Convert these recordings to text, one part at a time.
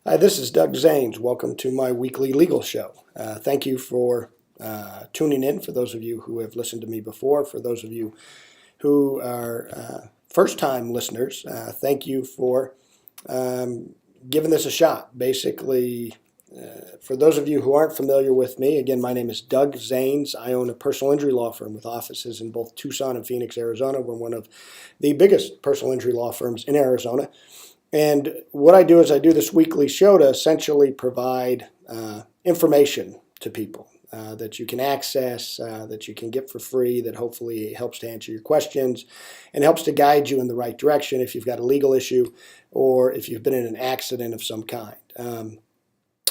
Hi, this is Doug Zanes. Welcome to my weekly legal show. Thank you for tuning in. For those of you who have listened to me before, for those of you who are first-time listeners, thank you for giving this a shot. Basically, for those of you who aren't familiar with me, again, my name is Doug Zanes. I own a personal injury law firm with offices in both Tucson and Phoenix, Arizona. We're one of the biggest personal injury law firms in Arizona. And what I do is I do this weekly show to essentially provide information to people that you can access, that you can get for free, that hopefully helps to answer your questions and helps to guide you in the right direction if you've got a legal issue or if you've been in an accident of some kind.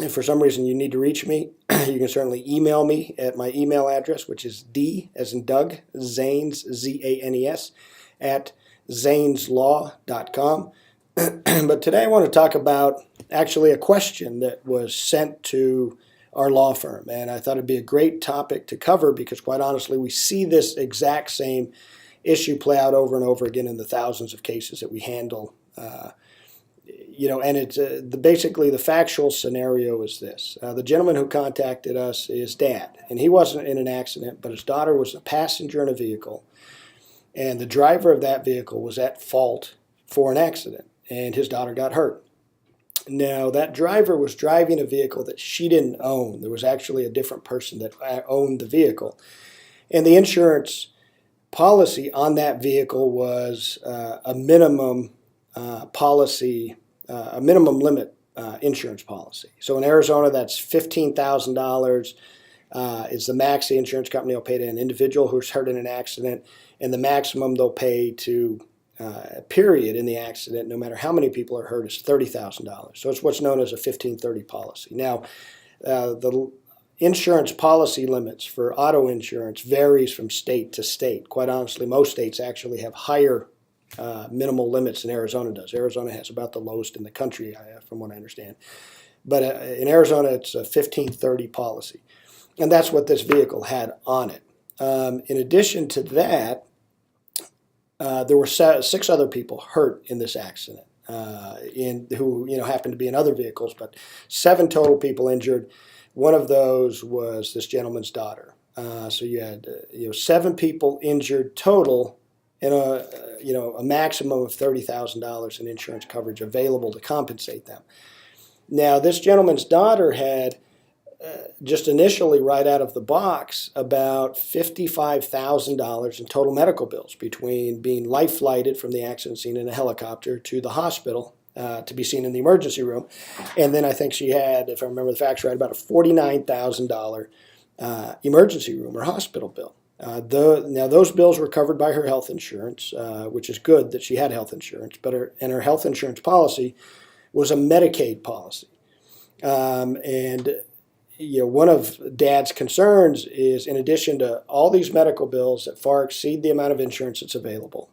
If for some reason you need to reach me, you can certainly email me at my email address, which is D as in Doug, Zanes, Z-A-N-E-S, at zaneslaw.com. But today I want to talk about actually a question that was sent to our law firm. And I thought it'd be a great topic to cover because quite honestly, we see this exact same issue play out over and over again in the thousands of cases that we handle. And it's basically the factual scenario is this. The gentleman who contacted us is dad, and he wasn't in an accident, but his daughter was a passenger in a vehicle, and the driver of that vehicle was at fault for an accident. And his daughter got hurt. Now, that driver was driving a vehicle that she didn't own. There was actually a different person that owned the vehicle. And the insurance policy on that vehicle was a minimum policy, a minimum limit insurance policy. So in Arizona, that's $15,000 is the max the insurance company will pay to an individual who's hurt in an accident, and the maximum they'll pay to period in the accident, no matter how many people are hurt, is $30,000. So it's what's known as a 1530 policy. Now, the insurance policy limits for auto insurance varies from state to state. Quite honestly, most states actually have higher minimal limits than Arizona does. Arizona has about the lowest in the country, from what I understand. But in Arizona, it's a 1530 policy. And that's what this vehicle had on it. In addition to that, there were six other people hurt in this accident, who happened to be in other vehicles, but 7 total people injured. One of those was this gentleman's daughter. So you had 7 people injured total, and a maximum of $30,000 in insurance coverage available to compensate them. Now, this gentleman's daughter had just initially right out of the box about $55,000 in total medical bills between being life flighted from the accident scene in a helicopter to the hospital to be seen in the emergency room. And then I think she had, if I remember the facts right, about a $49,000 emergency room or hospital bill. Now those bills were covered by her health insurance, which is good that she had health insurance, but her health insurance policy was a Medicaid policy. One of Dad's concerns is, in addition to all these medical bills that far exceed the amount of insurance that's available,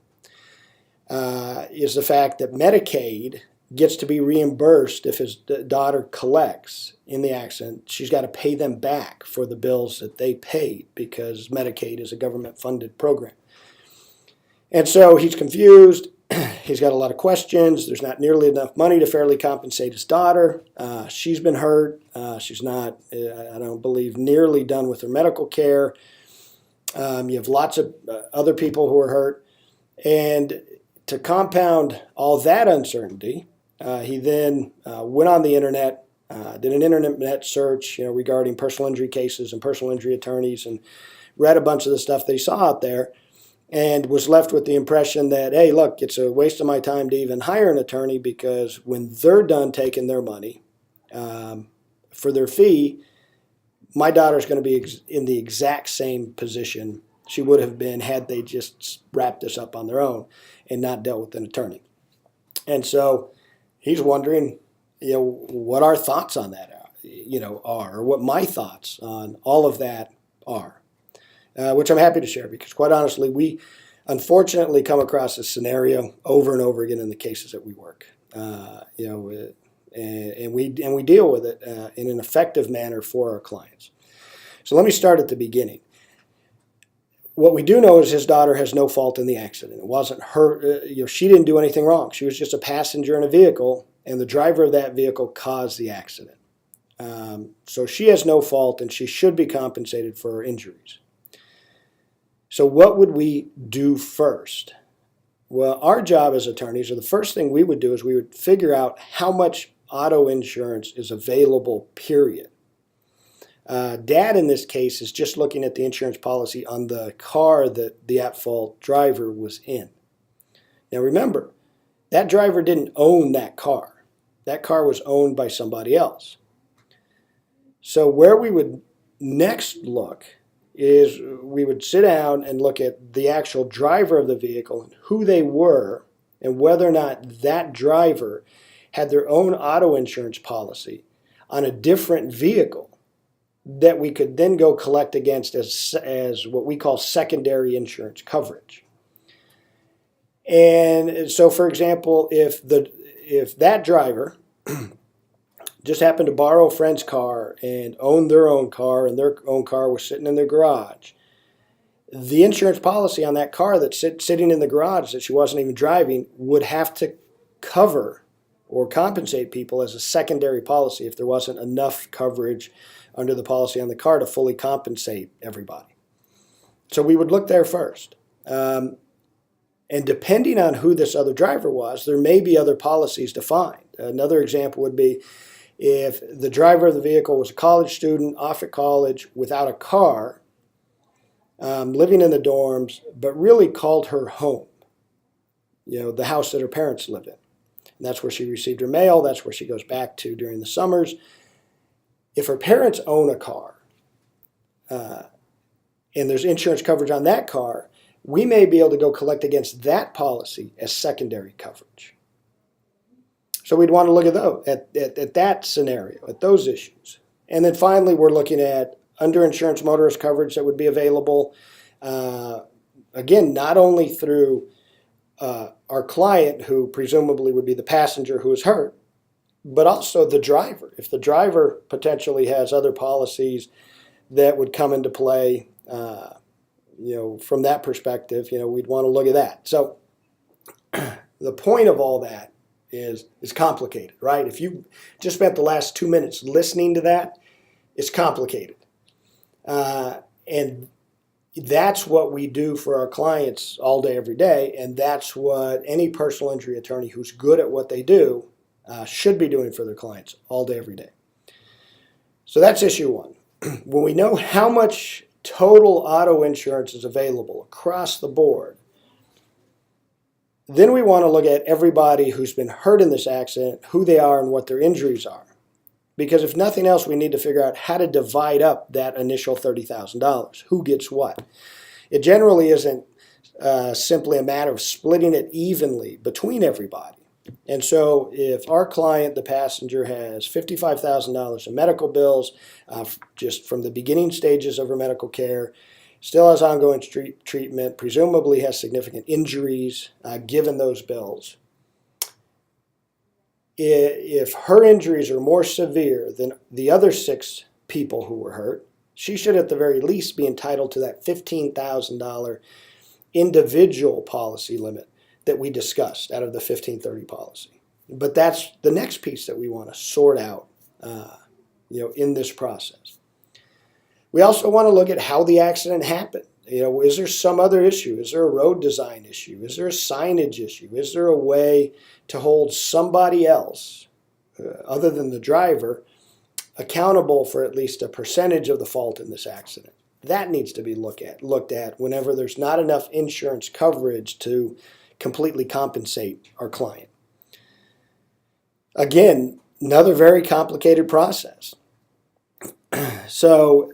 is the fact that Medicaid gets to be reimbursed if his daughter collects in the accident. She's got to pay them back for the bills that they paid because Medicaid is a government-funded program. And so he's confused. He's got a lot of questions. There's not nearly enough money to fairly compensate his daughter. She's been hurt. She's not, I don't believe, nearly done with her medical care. You have lots of other people who are hurt. And to compound all that uncertainty, he then went on the internet, did an internet search regarding personal injury cases and personal injury attorneys, and read a bunch of the stuff that he saw out there, and was left with the impression that, hey, look, it's a waste of my time to even hire an attorney because when they're done taking their money for their fee, my daughter's going to be in the exact same position she would have been had they just wrapped this up on their own and not dealt with an attorney. And so he's wondering, what our thoughts on that are, or what my thoughts on all of that are. Which I'm happy to share because, quite honestly, we unfortunately come across this scenario over and over again in the cases that we work. And we deal with it in an effective manner for our clients. So let me start at the beginning. What we do know is his daughter has no fault in the accident. It wasn't her. She didn't do anything wrong. She was just a passenger in a vehicle and the driver of that vehicle caused the accident. So she has no fault and she should be compensated for her injuries. So what would we do first? Well, our job as attorneys, or the first thing we would do is we would figure out how much auto insurance is available, period. Dad, in this case, is just looking at the insurance policy on the car that the at-fault driver was in. Now remember, that driver didn't own that car. That car was owned by somebody else. So where we would next look is we would sit down and look at the actual driver of the vehicle, who they were, and whether or not that driver had their own auto insurance policy on a different vehicle that we could then go collect against as what we call secondary insurance coverage. And so, for example, if that driver just happened to borrow a friend's car and owned their own car, and their own car was sitting in their garage, the insurance policy on that car that's sitting in the garage that she wasn't even driving would have to cover or compensate people as a secondary policy if there wasn't enough coverage under the policy on the car to fully compensate everybody. So we would look there first. And depending on who this other driver was, there may be other policies to find. Another example would be if the driver of the vehicle was a college student, off at college, without a car, living in the dorms, but really called her home, the house that her parents live in. And that's where she received her mail. That's where she goes back to during the summers. If her parents own a car and there's insurance coverage on that car, we may be able to go collect against that policy as secondary coverage. So we'd want to look at that scenario, at those issues. And then finally, we're looking at underinsurance motorist coverage that would be available, again, not only through our client, who presumably would be the passenger who is hurt, but also the driver. If the driver potentially has other policies that would come into play, from that perspective, we'd want to look at that. So the point of all that is complicated, right? If you just spent the last 2 minutes listening to that, it's complicated. And that's what we do for our clients all day, every day, and that's what any personal injury attorney who's good at what they do should be doing for their clients all day, every day. So that's issue one. When we know how much total auto insurance is available across the board, then we want to look at everybody who's been hurt in this accident, who they are and what their injuries are. Because if nothing else, we need to figure out how to divide up that initial $30,000. Who gets what? It generally isn't simply a matter of splitting it evenly between everybody. And so if our client, the passenger, has $55,000 in medical bills just from the beginning stages of her medical care, still has ongoing treatment, presumably has significant injuries given those bills, if her injuries are more severe than the other 6 people who were hurt, she should at the very least be entitled to that $15,000 individual policy limit that we discussed out of the 1530 policy. But that's the next piece that we want to sort out in this process. We also want to look at how the accident happened. Is there some other issue? Is there a road design issue? Is there a signage issue? Is there a way to hold somebody else, other than the driver, accountable for at least a percentage of the fault in this accident? That needs to be looked at whenever there's not enough insurance coverage to completely compensate our client. Again, another very complicated process. So,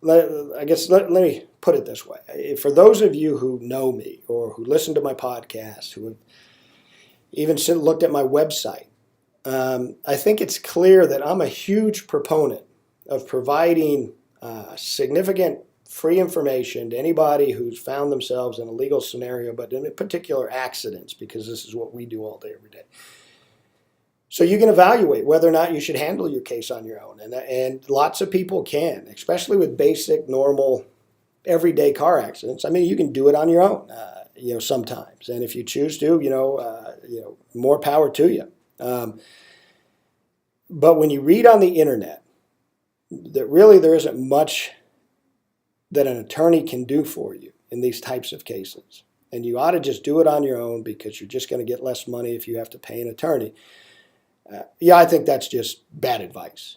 I guess let me put it this way. For those of you who know me or who listen to my podcast, who have even looked at my website, I think it's clear that I'm a huge proponent of providing significant free information to anybody who's found themselves in a legal scenario, but in particular accidents, because this is what we do all day, every day. So you can evaluate whether or not you should handle your case on your own. And lots of people can, especially with basic, normal, everyday car accidents. I mean, you can do it on your own. sometimes. And if you choose to, more power to you. But when you read on the internet that really there isn't much that an attorney can do for you in these types of cases, and you ought to just do it on your own because you're just going to get less money if you have to pay an attorney. I think that's just bad advice.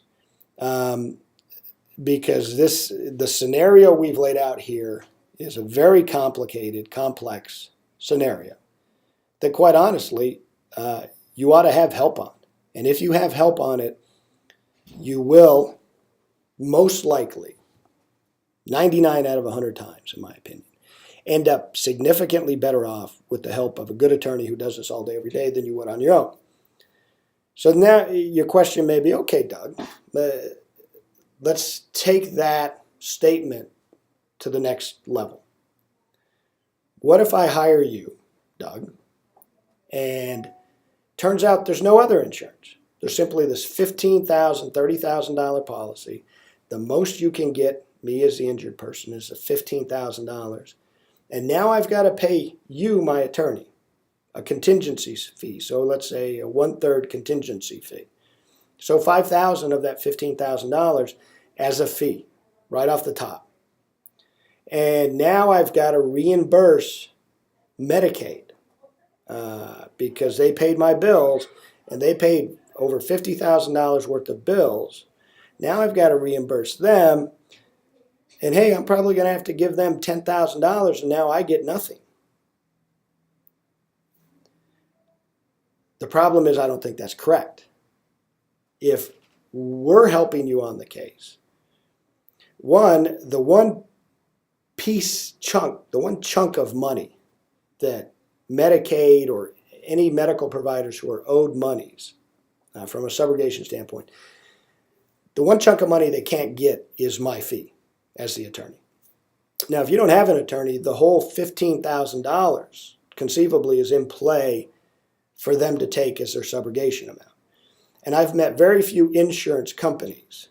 Because the scenario we've laid out here is a very complicated, complex scenario that, quite honestly, you ought to have help on. And if you have help on it, you will most likely, 99 out of 100 times, in my opinion, end up significantly better off with the help of a good attorney who does this all day, every day, than you would on your own. So now your question may be, okay, Doug, let's take that statement to the next level. What if I hire you, Doug, and turns out there's no other insurance? There's simply this $15,000, $30,000 policy. The most you can get, me as the injured person, is $15,000. And now I've got to pay you, my attorney, a contingency fee. So let's say a 1/3 contingency fee. So $5,000 of that $15,000 as a fee, right off the top. And now I've got to reimburse Medicaid because they paid my bills, and they paid over $50,000 worth of bills. Now I've got to reimburse them, and hey, I'm probably going to have to give them $10,000, and now I get nothing. The problem is I don't think that's correct. If we're helping you on the case, the one chunk of money that Medicaid or any medical providers who are owed monies from a subrogation standpoint, the one chunk of money they can't get is my fee as the attorney. Now, if you don't have an attorney, the whole $15,000 conceivably is in play for them to take as their subrogation amount. And I've met very few insurance companies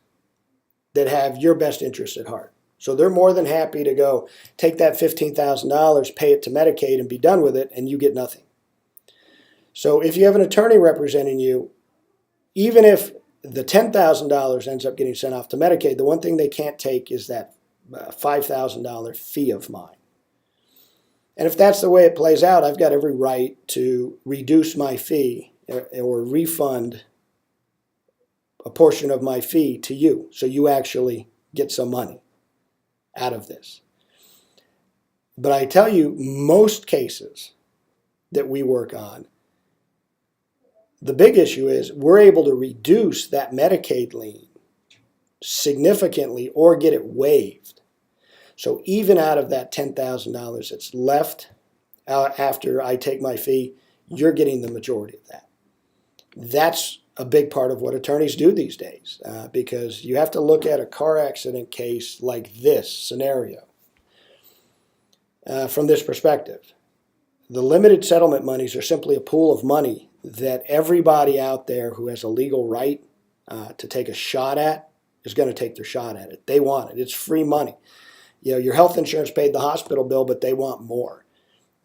that have your best interest at heart. So they're more than happy to go take that $15,000, pay it to Medicaid, and be done with it, and you get nothing. So if you have an attorney representing you, even if the $10,000 ends up getting sent off to Medicaid, the one thing they can't take is that $5,000 fee of mine. And if that's the way it plays out, I've got every right to reduce my fee or refund a portion of my fee to you, so you actually get some money out of this. But I tell you, most cases that we work on, the big issue is we're able to reduce that Medicaid lien significantly or get it waived. So even out of that $10,000 that's left after I take my fee, you're getting the majority of that. That's a big part of what attorneys do these days because you have to look at a car accident case like this scenario from this perspective. The limited settlement monies are simply a pool of money that everybody out there who has a legal right to take a shot at is going to take their shot at it. They want it. It's free money. Your health insurance paid the hospital bill, but they want more.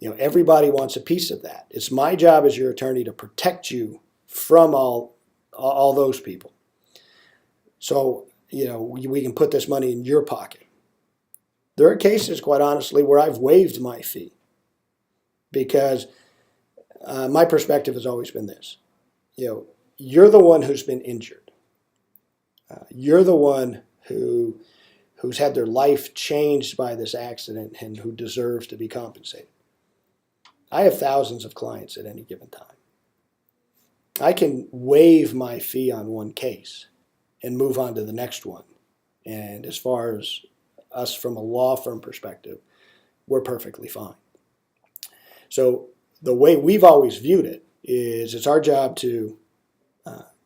Everybody wants a piece of that. It's my job as your attorney to protect you from all those people. So, we can put this money in your pocket. There are cases, quite honestly, where I've waived my fee because my perspective has always been this. You're the one who's been injured. You're the one who's had their life changed by this accident and who deserves to be compensated. I have thousands of clients at any given time. I can waive my fee on one case and move on to the next one. And as far as us from a law firm perspective, we're perfectly fine. So the way we've always viewed it is it's our job to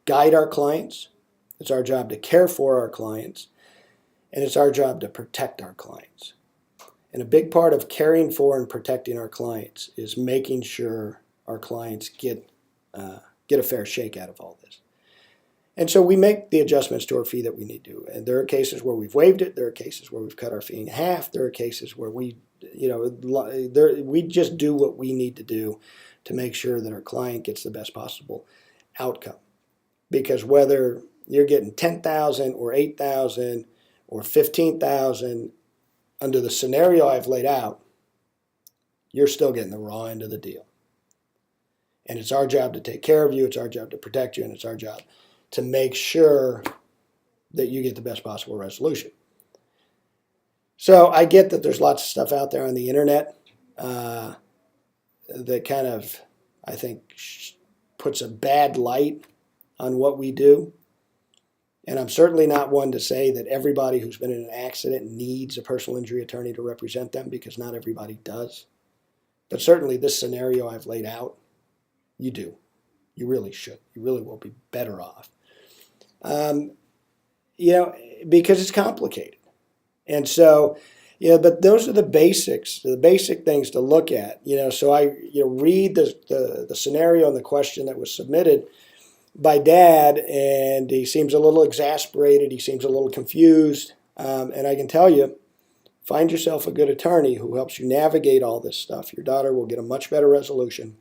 guide our clients, it's our job to care for our clients, and it's our job to protect our clients. And a big part of caring for and protecting our clients is making sure our clients get a fair shake out of all this. And so we make the adjustments to our fee that we need to. And there are cases where we've waived it. There are cases where we've cut our fee in half. There are cases where we we just do what we need to do to make sure that our client gets the best possible outcome. Because whether you're getting 10,000 or 8,000 or 15,000 under the scenario I've laid out, you're still getting the raw end of the deal. And it's our job to take care of you, it's our job to protect you, and it's our job to make sure that you get the best possible resolution. So I get that there's lots of stuff out there on the internet that kind of, I think, puts a bad light on what we do. And I'm certainly not one to say that everybody who's been in an accident needs a personal injury attorney to represent them, because not everybody does. But certainly this scenario I've laid out, you do. You really should. You really will be better off. Because it's complicated. And so, but those are the basics, the basic things to look at. So I read the scenario and the question that was submitted by Dad, and he seems a little exasperated. He seems a little confused. And I can tell you, find yourself a good attorney who helps you navigate all this stuff. Your daughter will get a much better resolution.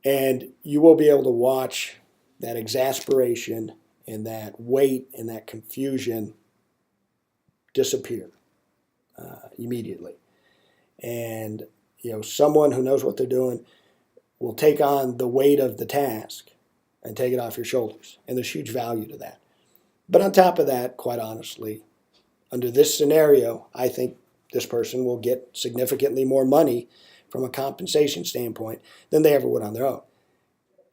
And you will be able to watch that exasperation and that weight and that confusion disappear immediately. And someone who knows what they're doing will take on the weight of the task and take it off your shoulders. And there's huge value to that. But on top of that, quite honestly, under this scenario, I think this person will get significantly more money from a compensation standpoint than they ever would on their own.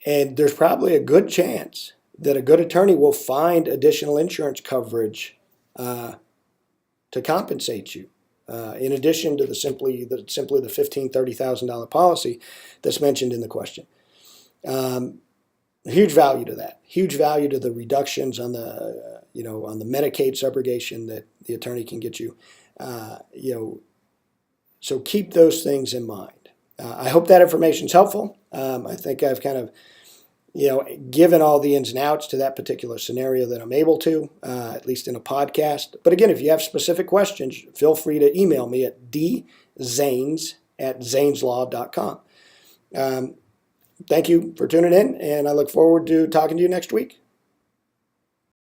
And there's probably a good chance that a good attorney will find additional insurance coverage to compensate you, in addition to simply the $15,000, $30,000 policy that's mentioned in the question. Huge value to that. Huge value to the reductions on the on the Medicaid subrogation that the attorney can get you. So keep those things in mind. I hope that information is helpful. I think I've kind of given all the ins and outs to that particular scenario that I'm able to, at least in a podcast. But again, if you have specific questions, feel free to email me at dzanes@zaneslaw.com. Thank you for tuning in, and I look forward to talking to you next week.